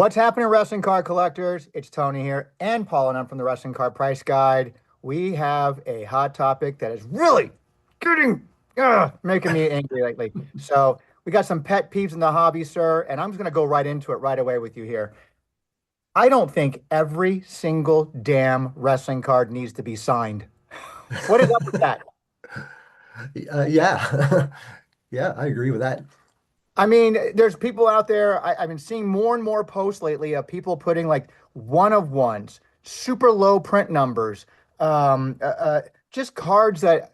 What's happening, wrestling card collectors? It's Tony here and Paul and I'm from the Wrestling Card Price Guide. We have a hot topic that is really getting making me angry lately. So we got some pet peeves in the hobby, sir, and I'm just gonna go right into it right away with you here. I don't think every single damn wrestling card needs to be signed. What is up with that? Yeah. Yeah, I agree with that. I mean, there's people out there. I've been seeing more and more posts lately of people putting like one of ones, super low print numbers, um, uh, uh, just cards that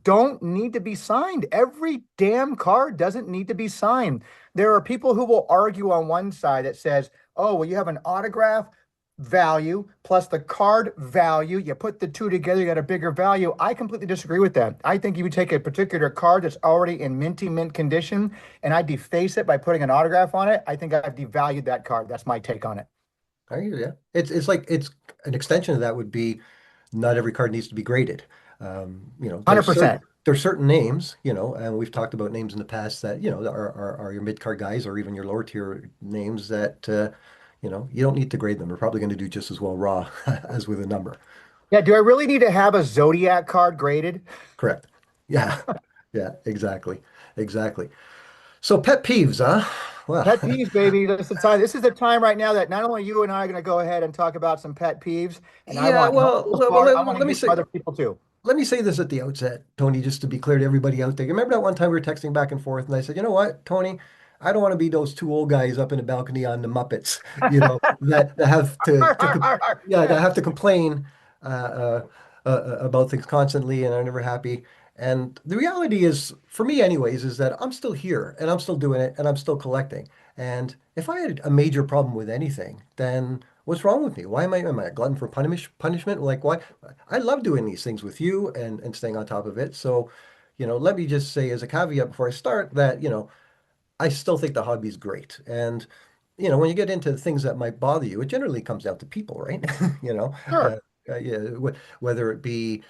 don't need to be signed. Every damn card doesn't need to be signed. There are people who will argue on one side that says, oh, well, you have an autograph value plus the card value. You put the two together, you got a bigger value. I completely disagree with that. I think you would take a particular card that's already in minty mint condition and I deface it by putting an autograph on it. I think I've devalued that card. That's my take on it. I hear you. It's like it's an extension of that would be not every card needs to be graded. There's 100%. certain names, and we've talked about names in the past that, are your mid-card guys or even your lower tier names that you don't need to grade them. They're probably going to do just as well raw as with a number. Yeah, do I really need to have a Zodiac card graded? Correct. Yeah. Yeah, exactly. Exactly. So pet peeves, huh? Well, Pet peeves, baby. This is the time. This is the time right now that not only you and I are going to go ahead and talk about some pet peeves, and I yeah, want no well, holds well, well barred. let, I want to let me hear from say other people too. let me say this at the outset, Tony, just to be clear to everybody out there. You remember that one time we were texting back and forth, and I said, you know what, Tony, I don't want to be those two old guys up in the balcony on the Muppets, that have yeah, that Yeah. have to complain about things constantly and are never happy. And the reality is, for me anyways, is that I'm still here and I'm still doing it and I'm still collecting. And if I had a major problem with anything, then what's wrong with me? Why am I a glutton for punishment? Like why? I love doing these things with you and staying on top of it. So, let me just say as a caveat before I start that, I still think the hobby is great. And, when you get into things that might bother you, it generally comes down to people, right? You know, uh, Sure. yeah, whether it be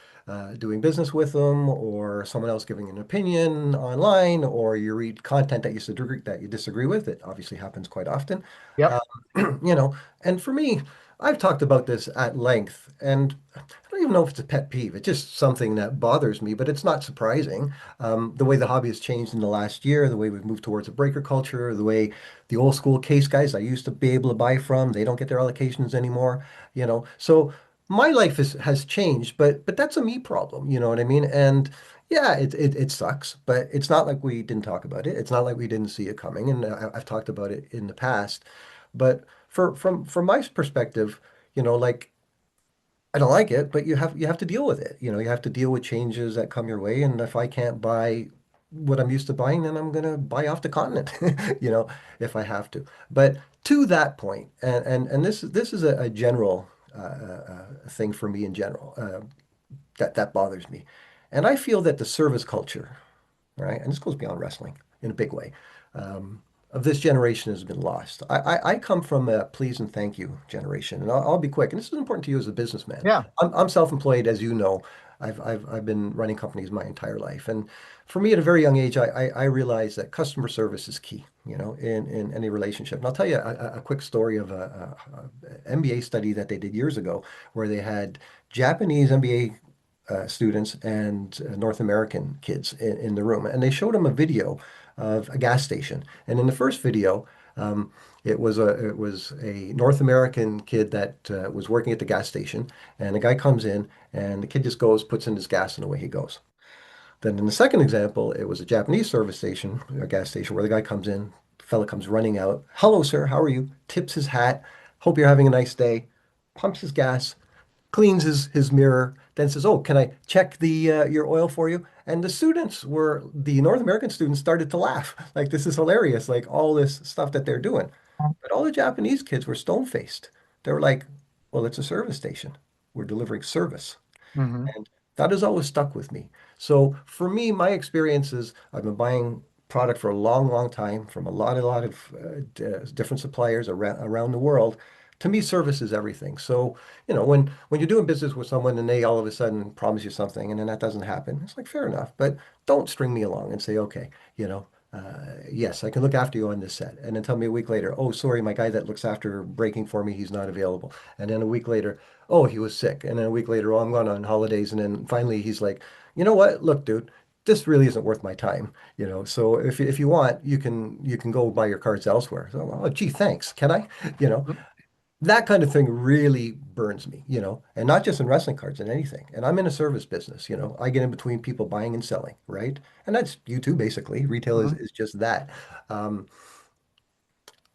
doing business with them or someone else giving an opinion online or you read content that you disagree with. It obviously happens quite often. Yep. Uh, you know, and for me, I've talked about this at length, and I don't even know if it's a pet peeve. It's just something that bothers me, but it's not surprising. The way the hobby has changed in the last year, the way we've moved towards a breaker culture, the way the old school case guys I used to be able to buy from, they don't get their allocations anymore, So my life has changed, but that's a me problem, you know what I mean? And yeah, it sucks, but it's not like we didn't talk about it. It's not like we didn't see it coming, and I've talked about it in the past. But from my perspective, like I don't like it, but you have to deal with it. You have to deal with changes that come your way. And if I can't buy what I'm used to buying, then I'm gonna buy off the continent, if I have to. But to that point, and this is a general thing for me in general, that bothers me. And I feel that the service culture, right, and this goes beyond wrestling in a big way, um, of this generation has been lost. I come from a please and thank you generation, and I'll be quick. And this is important to you as a businessman. Yeah. I'm self-employed, as you know. I've been running companies my entire life, and for me, at a very young age, I realized that customer service is key, in any relationship. And I'll tell you a quick story of a MBA study that they did years ago, where they had Japanese MBA students and North American kids in the room. And they showed them a video of a gas station. And in the first video, it was a North American kid that was working at the gas station. And the guy comes in, and the kid just goes, puts in his gas, and away he goes. Then in the second example, it was a Japanese service station, a gas station, where the guy comes in, the fella comes running out. Hello, sir. How are you? Tips his hat. Hope you're having a nice day. Pumps his gas, cleans his mirror, then says, "Oh, can I check the your oil for you?" And the North American students started to laugh, like this is hilarious, like all this stuff that they're doing. But all the Japanese kids were stone-faced. They were like, "Well, it's a service station. We're delivering service." Hmm. And that has always stuck with me. So for me, my experience is I've been buying product for a long, long time from a lot of different suppliers around the world. To me, service is everything. So, when you're doing business with someone and they all of a sudden promise you something and then that doesn't happen, it's like fair enough. But don't string me along and say, okay, Yes, I can look after you on this set. And then tell me a week later, oh, sorry, my guy that looks after breaking for me, he's not available. And then a week later, oh, he was sick. And then a week later, oh, I'm going on holidays. And then finally, he's like, you know what? Look, dude, this really isn't worth my time. So if you want, you can go buy your cards elsewhere. So, oh, gee, thanks. Can I? You know, that kind of thing really burns me, and not just in wrestling cards, in anything. And I'm in a service business, I get in between people buying and selling, right? And that's you too, basically. Retail is, Mhm. is just that. Um,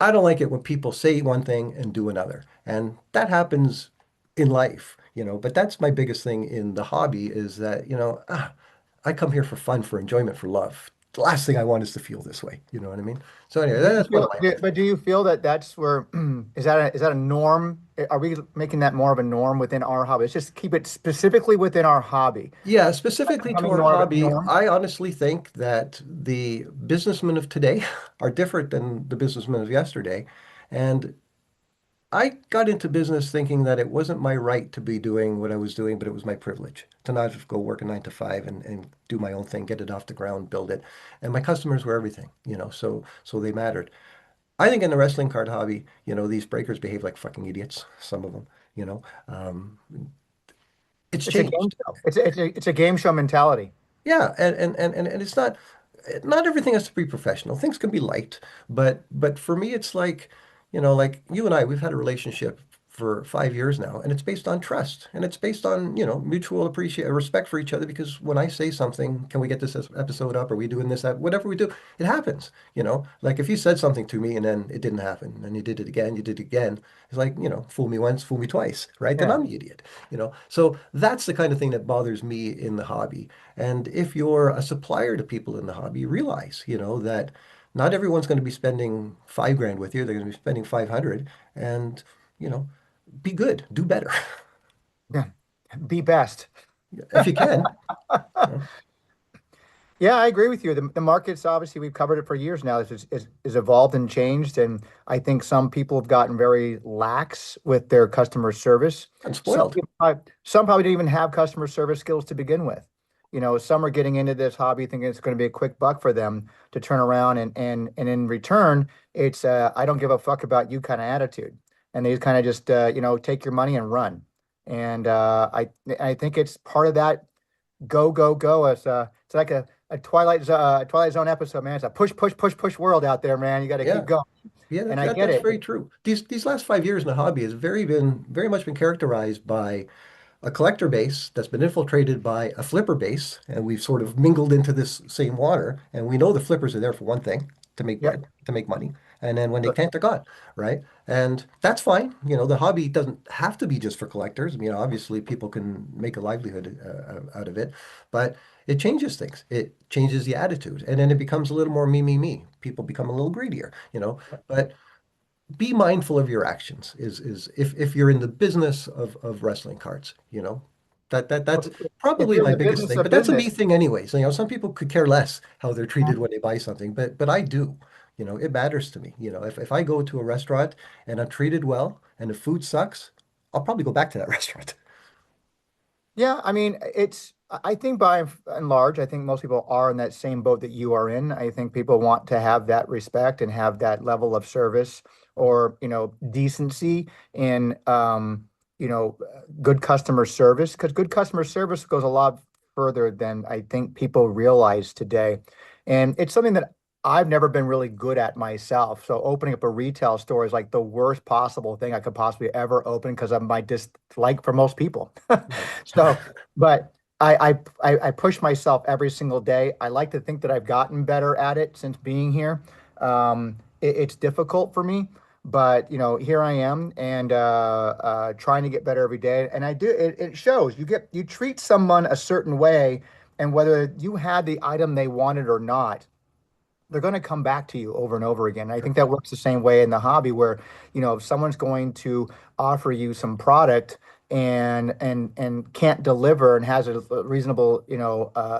I don't like it when people say one thing and do another. And that happens in life, but that's my biggest thing in the hobby is that, I come here for fun, for enjoyment, for love. The last thing I want is to feel this way. You know what I mean? So anyway, Do you that's one of feel, my but do you feel that that's where is that a norm? Are we making that more of a norm within our hobby? Let's just keep it specifically within our hobby. Yeah, specifically to Becoming our more of a hobby, norm. I honestly think that the businessmen of today are different than the businessmen of yesterday. And I got into business thinking that it wasn't my right to be doing what I was doing, but it was my privilege to not just go work a 9 to 5 and do my own thing, get it off the ground, build it. And my customers were everything, so they mattered. I think in the wrestling card hobby, these breakers behave like fucking idiots, some of them, you know. Um, it's It's a game changed. show. It's a game show mentality. Yeah, and it's not everything has to be professional. Things can be light, but for me it's like you and I, we've had a relationship for 5 years now, and it's based on trust, and it's based on, mutual appreciate respect for each other because when I say something, can we get this episode up? Are we doing this? Whatever we do, it happens, Like if you said something to me and then it didn't happen, and you did it again, you did it again, it's like, fool me once, fool me twice, right? Then Yeah. I'm the idiot. So that's the kind of thing that bothers me in the hobby. And if you're a supplier to people in the hobby, realize, that not everyone's going to be spending 5 grand with you. They're going to be spending 500 and, you know, be good, do better Yeah. Be best. if you can. you know. Yeah, I agree with you. The market's obviously we've covered it for years now. Is evolved and changed, and I think some people have gotten very lax with their customer service. I'm Some spoiled. people, some probably didn't even have customer service skills to begin with. Some are getting into this hobby thinking it's going to be a quick buck for them to turn around and in return, it's I don't give a fuck about you kind of attitude, and they kind of just take your money and run. And I think it's part of that go go go. It's like a Twilight Zone episode, man. It's a push push push push world out there, man. You got to keep Yeah. going, Yeah, and I get that's it. very true. These last 5 years in the hobby has very much been characterized by a collector base that's been infiltrated by a flipper base, and we've sort of mingled into this same water. And we know the flippers are there for one thing, to make Yep. bread, to make money. And then when they can't, they're gone, right? And that's fine. The hobby doesn't have to be just for collectors. I mean, obviously, people can make a livelihood out of it, but it changes things. It changes the attitude, and then it becomes a little more me, me, me. People become a little greedier. But be mindful of your actions is if you're in the business of wrestling cards, that's If probably you're in my the biggest business thing, of but that's a me business, thing anyways. Some people could care less how they're treated when they buy something, but I do. It matters to me. If I go to a restaurant and I'm treated well and the food sucks, I'll probably go back to that restaurant. yeah, I mean, I think by and large, I think most people are in that same boat that you are in. I think people want to have that respect and have that level of service or, decency in, good customer service because good customer service goes a lot further than I think people realize today. And it's something that I've never been really good at myself. So opening up a retail store is like the worst possible thing I could possibly ever open because of my dislike for most people. Right. So, but I push myself every single day. I like to think that I've gotten better at it since being here. It's difficult for me, but here I am and trying to get better every day. And I do. It shows. You treat someone a certain way, and whether you had the item they wanted or not, they're going to come back to you over and over again. And I Sure. think that works the same way in the hobby where, if someone's going to offer you some product and can't deliver and has a reasonable,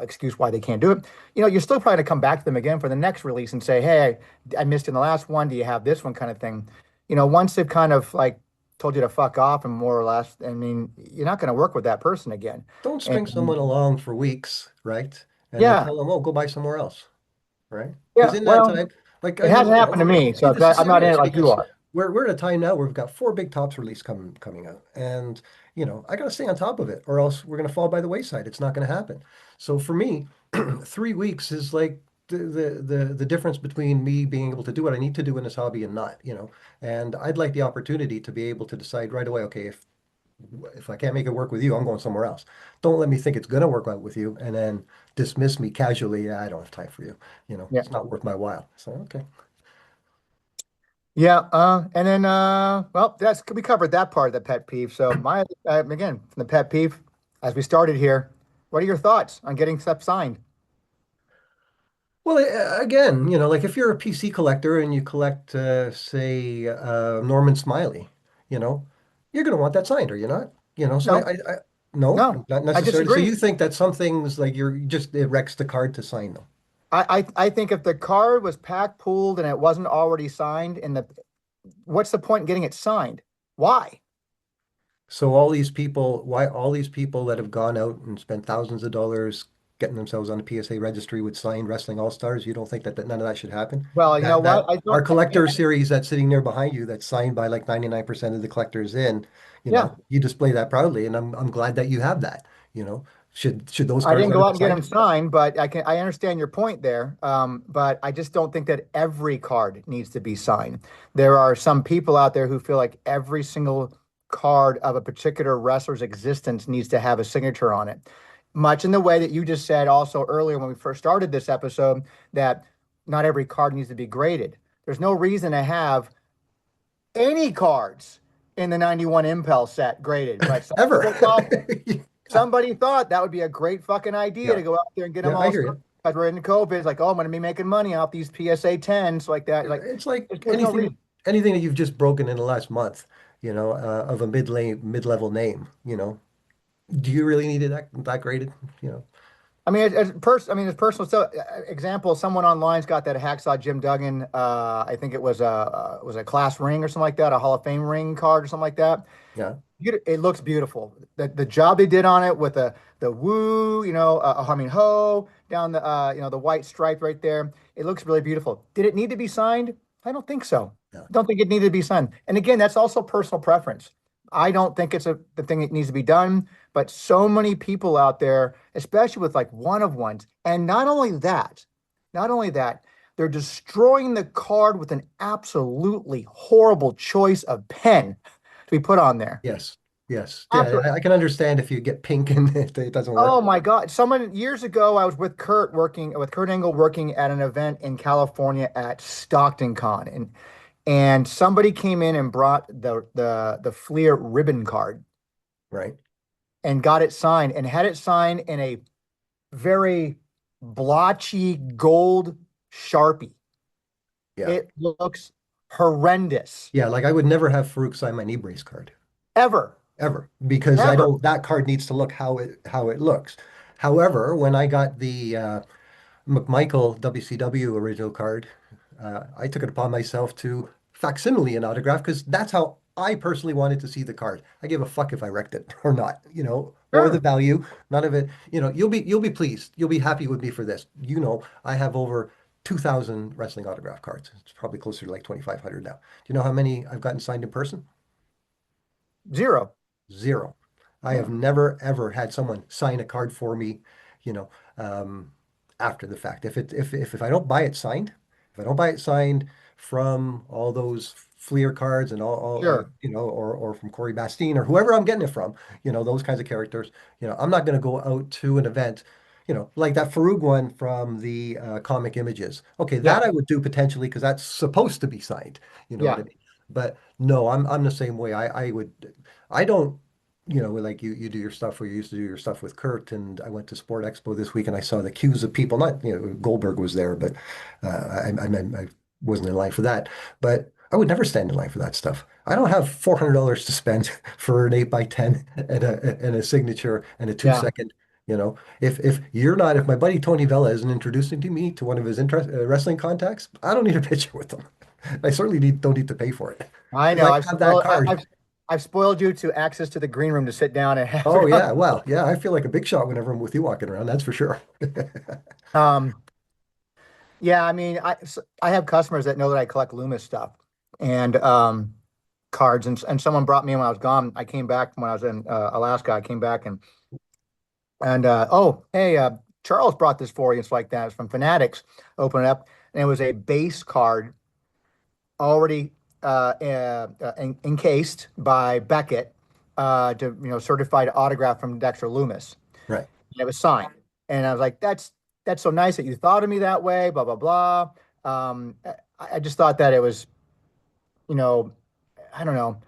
excuse why they can't do it, you're still probably going to come back to them again for the next release and say, "Hey, I missed in the last one. Do you have this one?" kind of thing. Once they've kind of like told you to fuck off and more or less, I mean, you're not going to work with that person again. Don't string And someone along for weeks, right? And then yeah, tell them, oh, go buy somewhere else, right? Because Yeah, in that well, time, like it I mean, hasn't happened to me, so this is I'm not in it serious like you because are. we're at a time now where we've got four big tops release coming out, and I got to stay on top of it, or else we're gonna fall by the wayside. It's not gonna happen. So for me, 3 weeks is like the difference between me being able to do what I need to do in this hobby and not, And I'd like the opportunity to be able to decide right away, okay, if I can't make it work with you, I'm going somewhere else. Don't let me think it's gonna work out with you and then dismiss me casually. "Yeah, I don't have time for you. Yeah. It's not worth my while." So, okay. Yeah, and then well, we covered that part of the pet peeve. So my again from the pet peeve, as we started here, what are your thoughts on getting stuff signed? Well, again, like if you're a PC collector and you collect, say, Norman Smiley, you know, you're going to want that signed, are you not? So No, no, no, not I necessarily. So disagree. you think that some things like you're just it wrecks the card to sign them. I think if the card was pack pooled and it wasn't already signed, what's the point in getting it signed? Why? So why all these people that have gone out and spent thousands of dollars getting themselves on the PSA registry with signed Wrestling All-Stars, you don't think that none of that should happen? Well, you know what? That our collector series that's sitting there behind you that's signed by like 99% of the collectors Yeah. you display that proudly, and I'm glad that you have that, you know. Should those I cards didn't not go have out been and get signed? them signed, but I understand your point there. But I just don't think that every card needs to be signed. There are some people out there who feel like every single card of a particular wrestler's existence needs to have a signature on it. Much in the way that you just said also earlier when we first started this episode, that not every card needs to be graded. There's no reason to have any cards in the 91 Impel set graded, but some Ever. people thought Yeah, somebody thought that would be a great fucking idea yeah, to go out there and get them yeah, I all hear signed you. because we're in COVID. It's like, oh, I'm going to be making money off these PSA 10s like that. Like, It's like there's no reason. anything that you've just broken in the last month, of a mid-level name, Do you really need it that graded? You know, I mean, I mean, it's personal. So, example, someone online's got that hacksaw Jim Duggan. I think it was a class ring or something like that, a Hall of Fame ring card or something like that. yeah, It looks beautiful. The job they did on it with the woo, I mean ho down the white stripe right there. It looks really beautiful. Did it need to be signed? I don't think so. yeah. I don't think it needed to be signed. And again, that's also personal preference. I don't think it's the thing that needs to be done, but so many people out there, especially with like one of ones, and not only that, they're destroying the card with an absolutely horrible choice of pen to be put on there. Yes, yes, yeah. Absolutely. I can understand if you get pink and it doesn't Oh work. my God. Someone years ago, I was with Kurt Angle working at an event in California at Stockton Con. And somebody came in and brought the Fleer ribbon card Right? and got it signed and had it signed in a very blotchy gold Sharpie. Yeah, It looks horrendous. yeah. Like I would never have Farouk sign my knee brace card Ever. ever because I Ever. don't. That card needs to look how it looks. However, when I got the McMichael WCW original card, I took it upon myself to facsimile an autograph because that's how I personally wanted to see the card. I give a fuck if I wrecked it or not, or the Sure. value. None of it. You'll be pleased. You'll be happy with me for this. I have over 2,000 wrestling autograph cards. It's probably closer to like 2,500 now. Do you know how many I've gotten signed in person? Zero. Zero. I have Yeah. never ever had someone sign a card for me, you know, um, after the fact. If I don't buy it signed, if I don't buy it signed from all those Fleer cards and all Sure. or from Corey Bastine or whoever I'm getting it from, those kinds of characters, I'm not going to go out to an event, like that Farouk one from the comic images. Okay, that Yeah. I would do potentially because that's supposed to be signed. You know what I Yeah. mean? But no, I'm the same way. I would. I don't, like you do your stuff where you used to do your stuff with Kurt, and I went to Sport Expo this week and I saw the queues of people. Not, Goldberg was there, but I wasn't in line for that. But I would never stand in line for that stuff. I don't have $400 to spend for an 8x10 and a signature and a two Yeah. second. If my buddy Tony Vela isn't introducing to me to one of his wrestling contacts, I don't need a picture with them. I certainly don't need to pay for it I because know. I have that card. I've spoiled you to access to the green room to sit down and have Oh it on. yeah, well, yeah, I feel like a big shot whenever I'm with you walking around, that's for sure. Um, Yeah, I mean, I have customers that know that I collect Loomis stuff and cards, and someone brought me when I was gone. I came back when I was in Alaska. I came back and oh, hey, Charles brought this for you. It's like that. It's from Fanatics. Open it up, and it was a base card already encased by Beckett, to certified autograph from Dexter Loomis. Right. And it was signed, and I was like, that's so nice that you thought of me that way. Blah blah blah. I just thought that it was, you know, I don't know.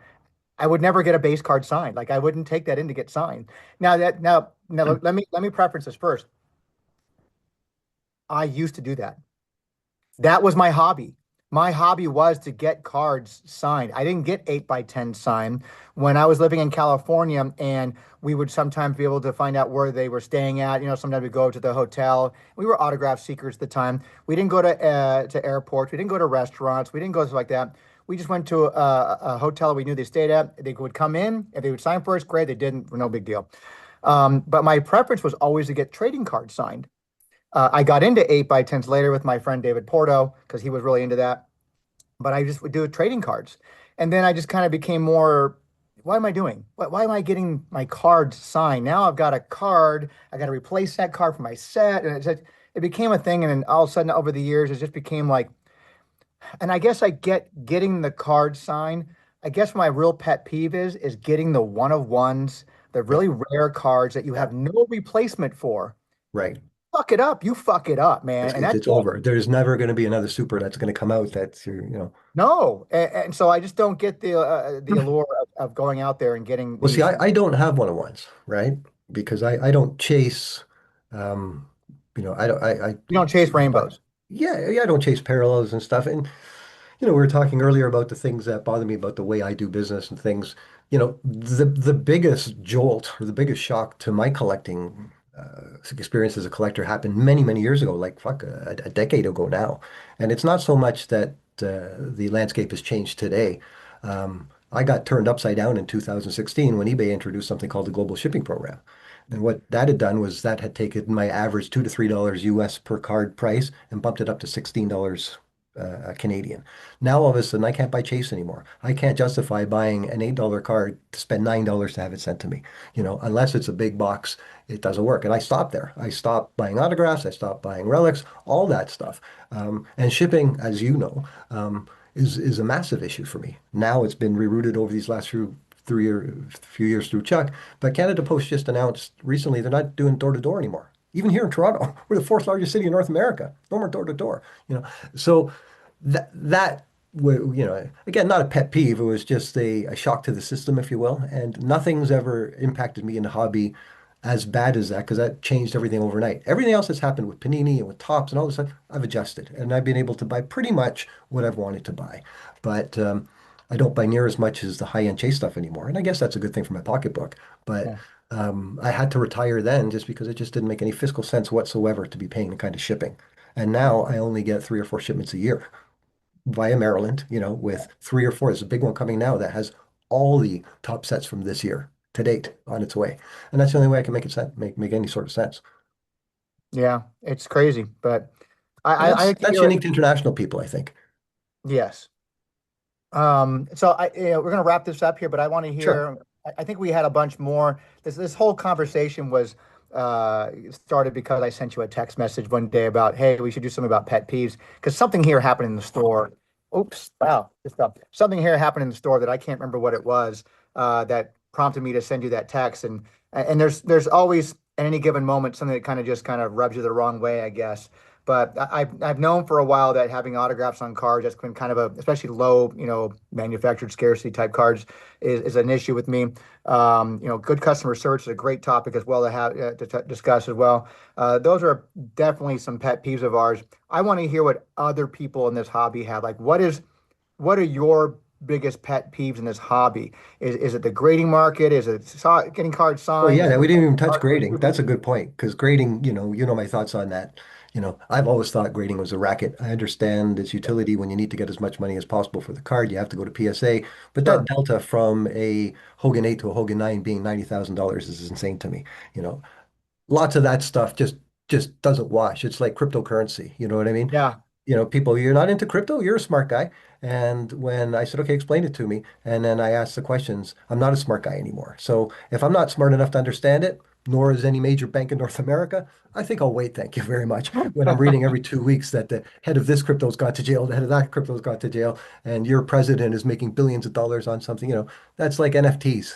I would never get a base card signed. Like I wouldn't take that in to get signed. Now let me preference this first. I used to do that. That was my hobby. My hobby was to get cards signed. I didn't get 8 by 10 signed when I was living in California, and we would sometimes be able to find out where they were staying at. Sometimes we go to the hotel. We were autograph seekers at the time. We didn't go to airports. We didn't go to restaurants. We didn't go to like that. We just went to a hotel we knew they stayed at. They would come in. If they would sign for us, great. They didn't, no big deal. But my preference was always to get trading cards signed. I got into 8 by 10s later with my friend David Porto because he was really into that. But I just would do trading cards. And then I just kind of became more, what am I doing? Why am I getting my cards signed? Now I've got a card. I got to replace that card for my set. And it became a thing. And then all of a sudden over the years, it just became like, and I guess I get getting the card signed. I guess my real pet peeve is getting the one of ones, the Yeah. really rare cards that you Yeah. have no replacement for. Right. Fuck it up. You fuck it up, man. And that's It's it. over. There's never going to be another super that's going to come out that's your. No. And so I just don't get the allure of going out there and getting Well, see, these. I don't have one of ones, right? Because I don't chase, um, I don't, You don't chase but rainbows. yeah, I don't chase parallels and stuff. And, we were talking earlier about the things that bother me about the way I do business and things. The biggest jolt or the biggest shock to my collecting experience as a collector happened many, many years ago, like fuck, a decade ago now. And it's not so much that the landscape has changed today. I got turned upside down in 2016 when eBay introduced something called the Global Shipping Program. And what that had done was that had taken my average $2 to $3 US per card price and bumped it up to $16 Canadian. Now all of a sudden I can't buy Chase anymore. I can't justify buying an $8 card to spend $9 to have it sent to me. Unless it's a big box, it doesn't work. And I stopped there. I stopped buying autographs. I stopped buying relics, all that stuff. And shipping, as you know, is a massive issue for me. Now it's been rerouted over these last few years through Chuck. But Canada Post just announced recently they're not doing door to door anymore. Even here in Toronto, we're the fourth largest city in North America. No more door to door. So again, not a pet peeve. It was just a shock to the system, if you will. And nothing's ever impacted me in the hobby as bad as that because that changed everything overnight. Everything else that's happened with Panini and with Tops and all this stuff, I've adjusted and I've been able to buy pretty much what I've wanted to buy. But I don't buy near as much as the high-end Chase stuff anymore. And I guess that's a good thing for my pocketbook. But Yeah. I had to retire then just because it just didn't make any fiscal sense whatsoever to be paying the kind of shipping. And now I only get 3 or 4 shipments a year via Maryland, with 3 or 4. There's a big one coming now that has all the top sets from this year to date on its way. And that's the only way I can make it make any sort of sense. Yeah, it's crazy, but And I that's like to that's hear it. unique to international people, I think. Yes. So we're gonna wrap this up here, but I want to Sure. hear. I think we had a bunch more. This whole conversation was started because I sent you a text message one day about, hey, we should do something about pet peeves because something here happened in the store. Oops, wow, just something here happened in the store that I can't remember what it was. That prompted me to send you that text, and there's always at any given moment something that kind of rubs you the wrong way, I guess. But I've known for a while that having autographs on cards that's been kind of especially low, manufactured scarcity type cards is an issue with me. Good customer service is a great topic as well to have to discuss as well. Those are definitely some pet peeves of ours. I want to hear what other people in this hobby have. Like, what are your biggest pet peeves in this hobby? Is it the grading market? Is it getting cards Well, signed? Is yeah, it we didn't even touch art? grading. That's a good point because grading, my thoughts on that. I've always thought grading was a racket. I understand its utility when you need to get as much money as possible for the card. You have to go to PSA, but that Sure. delta from a Hogan 8 to a Hogan 9 being $90,000 is insane to me. Lots of that stuff just doesn't wash. It's like cryptocurrency. You know what I mean? Yeah. People, you're not into crypto, you're a smart guy. And when I said, okay, explain it to me, and then I asked the questions, I'm not a smart guy anymore. So if I'm not smart enough to understand it, nor is any major bank in North America, I think I'll wait. Thank you very much. When I'm reading every 2 weeks that the head of this crypto's got to jail, the head of that crypto's got to jail, and your president is making billions of dollars on something, that's like NFTs,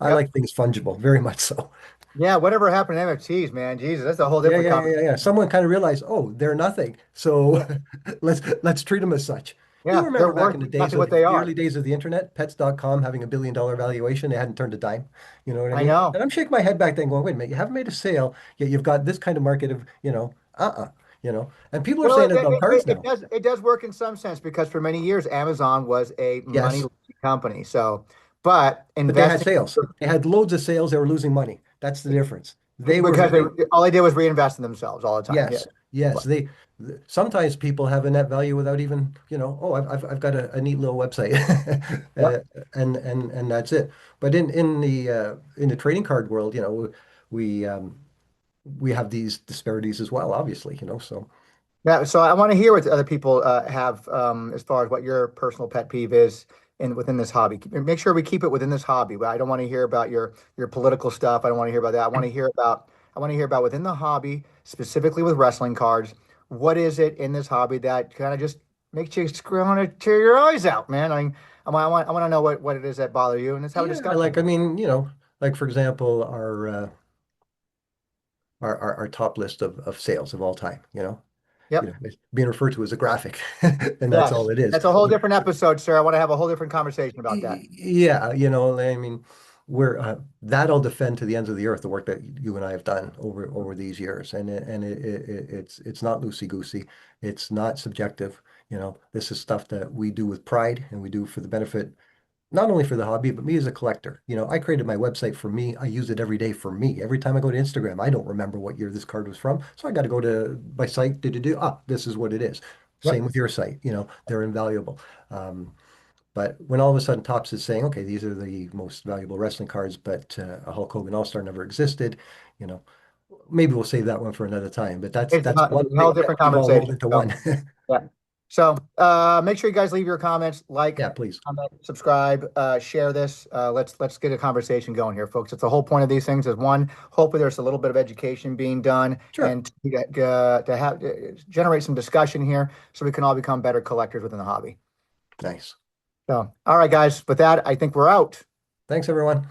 I Yep. like things fungible, very much so. Yeah, whatever happened to MFTs, man? Jesus, that's a whole Yeah, different yeah, yeah, conversation. yeah. Someone kind of realized, oh, they're nothing. So Yeah, let's treat them as such. You yeah, they're remember back worth in the days exactly of what they the are. early days of the internet, pets.com having $1 billion valuation, they hadn't turned a dime. You know what I I mean? know. And I'm shaking my head back then going, wait a minute, you haven't made a sale, yet you've got this kind of market of, and people are Well, saying it about cars it now. does work in some sense because for many years Amazon was a money Yes, losing company. So, but but they had investing sales. They had loads of sales. They were losing money. That's the difference. They were because very all they did was reinvest in themselves all the time. Yeah. Yes, yes. Sometimes people have a net value without even, oh, I've got a neat little website, Yep. and that's it. But in the trading card world, we we have these disparities as well, obviously, so Yeah, so I want to hear what other people have as far as what your personal pet peeve is in within this hobby. Make sure we keep it within this hobby. But I don't want to hear about your political stuff. I don't want to hear about that. I want to hear about within the hobby, specifically with wrestling cards. What is it in this hobby that kind of just makes you want to tear your eyes out, man? I want to know what it is that bother you, and let's have a yeah, discussion. like I mean, like for example, our top list of sales of all time, Yep. it's being referred to as a graphic, and that's all Yes. it is. That's a whole different episode, sir. I want to have a whole different conversation about that. Yeah, I mean, we're that I'll defend to the ends of the earth, the work that you and I have done over these years, it's not loosey-goosey, it's not subjective. This is stuff that we do with pride, and we do for the benefit not only for the hobby, but me as a collector. I created my website for me. I use it every day for me. Every time I go to Instagram, I don't remember what year this card was from, so I got to go to my site. This is what it is. Same Yep. with your site. They're invaluable. But when all of a sudden Topps is saying, okay, these are the most valuable wrestling cards, but a Hulk Hogan All-Star never existed, you know, maybe we'll save that one for another time. But that's It's that's one a whole big pet different peeve all rolled conversation. into So, one. yeah. So, make sure you guys leave your comments, Yeah, please. comment, subscribe, share this. Let's get a conversation going here, folks. It's the whole point of these things is one, hopefully there's a little bit of education being done Sure. and to have generate some discussion here so we can all become better collectors within the hobby. Nice. So, all right, guys, with that, I think we're out. Thanks, everyone.